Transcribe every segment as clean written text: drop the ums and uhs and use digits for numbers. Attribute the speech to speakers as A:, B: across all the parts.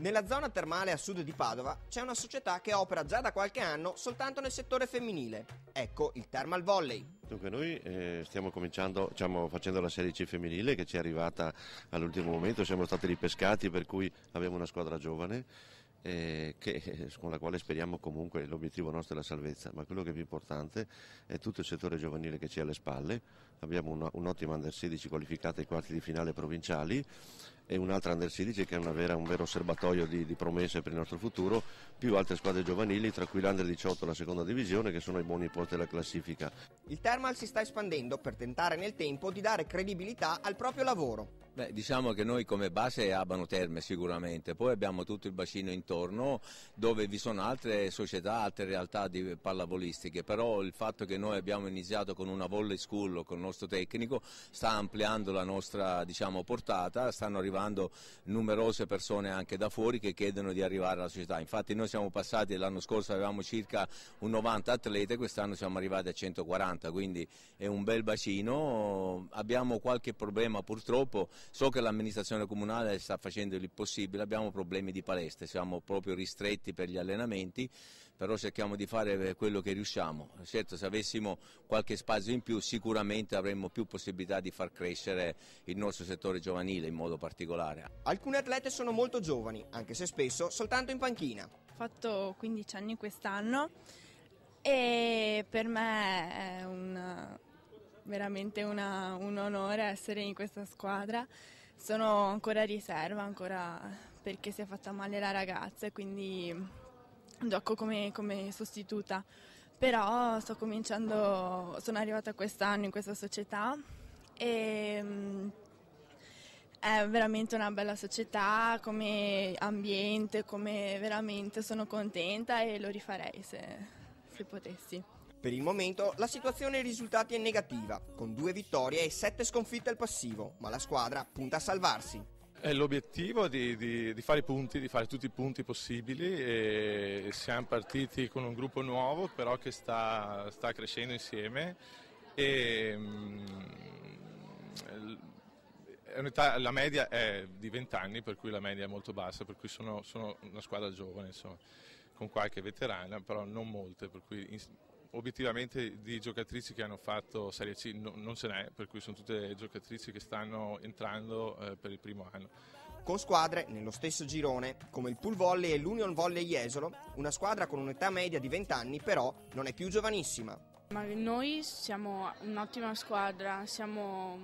A: Nella zona termale a sud di Padova c'è una società che opera già da qualche anno soltanto nel settore femminile. Ecco il Thermal Volley.
B: Dunque noi stiamo facendo la Serie C femminile che ci è arrivata all'ultimo momento, siamo stati ripescati per cui abbiamo una squadra giovane con la quale speriamo comunque, l'obiettivo nostro è la salvezza, ma quello che è più importante è tutto il settore giovanile che ci è alle spalle. Abbiamo un'ottima Under 16 qualificata ai quarti di finale provinciali e un'altra Under 16 che è un vero serbatoio di promesse per il nostro futuro, più altre squadre giovanili, tra cui l'Under 18 la seconda divisione, che sono i buoni posti della classifica.
A: Il Thermal si sta espandendo per tentare nel tempo di dare credibilità al proprio lavoro.
C: Diciamo che noi come base è Abano Terme sicuramente, poi abbiamo tutto il bacino intorno dove vi sono altre società, altre realtà di pallavolistiche, però il fatto che noi abbiamo iniziato con una volley school con il nostro tecnico sta ampliando la nostra portata, stanno arrivando numerose persone anche da fuori che chiedono di arrivare alla società. Infatti noi siamo passati, l'anno scorso avevamo circa un 90 atlete, quest'anno siamo arrivati a 140, quindi è un bel bacino. Abbiamo qualche problema purtroppo. So che l'amministrazione comunale sta facendo il possibile, abbiamo problemi di palestre, siamo proprio ristretti per gli allenamenti, però cerchiamo di fare quello che riusciamo. Certo, se avessimo qualche spazio in più sicuramente avremmo più possibilità di far crescere il nostro settore giovanile in modo particolare.
A: Alcune atlete sono molto giovani, anche se spesso soltanto in panchina.
D: Ho fatto 15 anni quest'anno e per me è veramente un onore essere in questa squadra. Sono ancora riserva, perché si è fatta male la ragazza e quindi gioco come sostituta, però sono arrivata quest'anno in questa società e è veramente una bella società come ambiente, come veramente sono contenta e lo rifarei se potessi.
A: Per il momento la situazione ai risultati è negativa, con 2 vittorie e 7 sconfitte al passivo, ma la squadra punta a salvarsi.
E: È l'obiettivo di fare i punti, di fare tutti i punti possibili e siamo partiti con un gruppo nuovo però che sta crescendo insieme e la media è di 20 anni, per cui la media è molto bassa, per cui sono una squadra giovane, insomma, con qualche veterana, però non molte, per cui obiettivamente di giocatrici che hanno fatto Serie C non ce n'è, per cui sono tutte giocatrici che stanno entrando per il primo anno.
A: Con squadre nello stesso girone, come il Pool Volley e l'Union Volley Jesolo, una squadra con un'età media di 20 anni però non è più giovanissima.
F: Ma noi siamo un'ottima squadra, siamo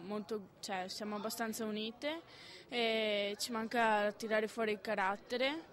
F: abbastanza unite e ci manca tirare fuori il carattere,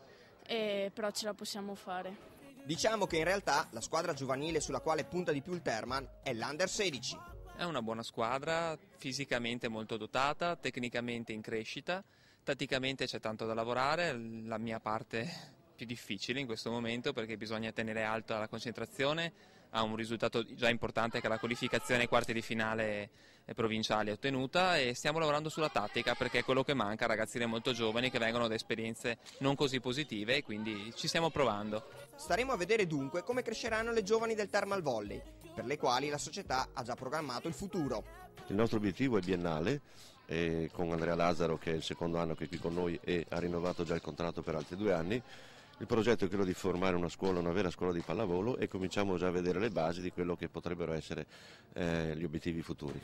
F: però ce la possiamo fare.
A: Diciamo che in realtà la squadra giovanile sulla quale punta di più il Thermal è l'Under 16.
G: È una buona squadra, fisicamente molto dotata, tecnicamente in crescita, tatticamente c'è tanto da lavorare, la mia parte più difficile in questo momento perché bisogna tenere alta la concentrazione, ha un risultato già importante che è la qualificazione ai quarti di finale provinciali ottenuta e stiamo lavorando sulla tattica perché è quello che manca a ragazzine molto giovani che vengono da esperienze non così positive e quindi ci stiamo provando.
A: Staremo a vedere dunque come cresceranno le giovani del Thermal Volley, per le quali la società ha già programmato il futuro.
B: Il nostro obiettivo è biennale e con Andrea Lazzaro, che è il secondo anno che è qui con noi e ha rinnovato già il contratto per altri 2 anni. Il progetto è quello di formare una vera scuola di pallavolo e cominciamo già a vedere le basi di quello che potrebbero essere gli obiettivi futuri.